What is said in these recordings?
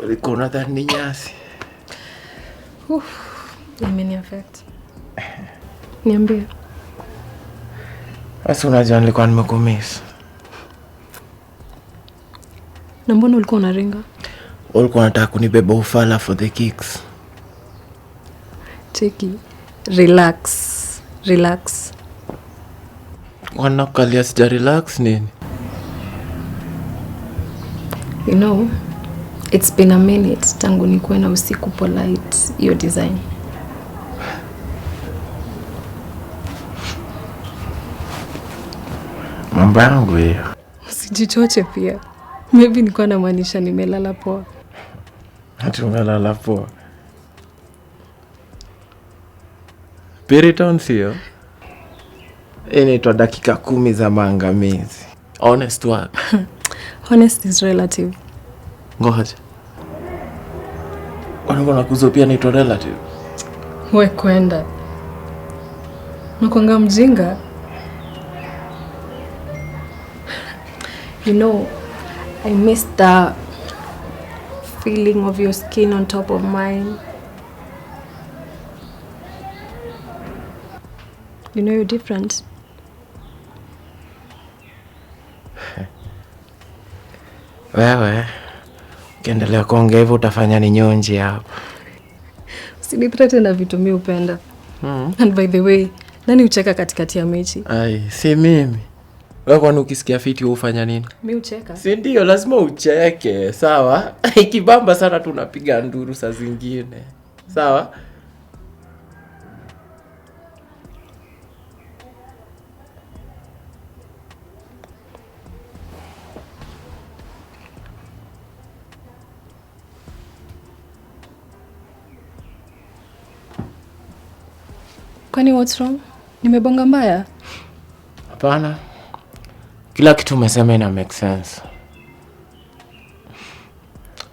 Ulikuwa unadhani ni nyasi? Imeni affect. Niambie. Basi unajua nilikuwa nimekumiss. Na mbona ulikuwa unaringa? Ulikuwa unataka kunibeba ufala for the kicks. Cheki. Relax. Wanakukalia sija relax nini? You know, it's been a minute tangu nikuwe na usiku polite your design. Mambo yangu hiyo. Usijichoche pia. Maybe nilikuwa namaanisha nimelala poa. Ati umelala poa? Piriton sio? Inaitwa dakika 10 za maangamizi. Honest work. Honest is relative. Ngoja. Wanaona kuzopia inaitwa relative. We kwenda. Nakuanga mjinga. You know, I miss the feeling of your skin on top of mine. You know you're different. Wewe, ukiendelea kuongea hivyo utafanya ni nyonji hapa. Usinitrete na vitu mimi upenda. And by the way, nani ucheka katikati ya mechi? Ai, si mimi. Wewe kwani ukisikia fiti ufanya nini? Mimi ucheka. Si ndio, lazima ucheke, sawa? Ikibamba sana tunapiga nduru saa zingine. Sawa? Kwani what's wrong? Nimebonga mbaya? Hapana. Kila kitu umesema ina make sense.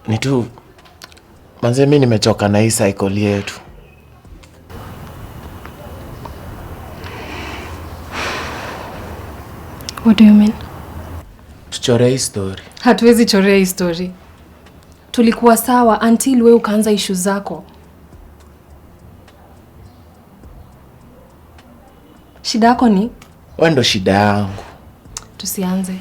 Ni tu manze mimi nimechoka na hii cycle yetu. What do you mean? Tuchore hii story. Hatuwezi chorea hii story. Tulikuwa sawa until wewe ukaanza issue zako. Shida yako ni? Wewe ndo shida yangu. Tusianze.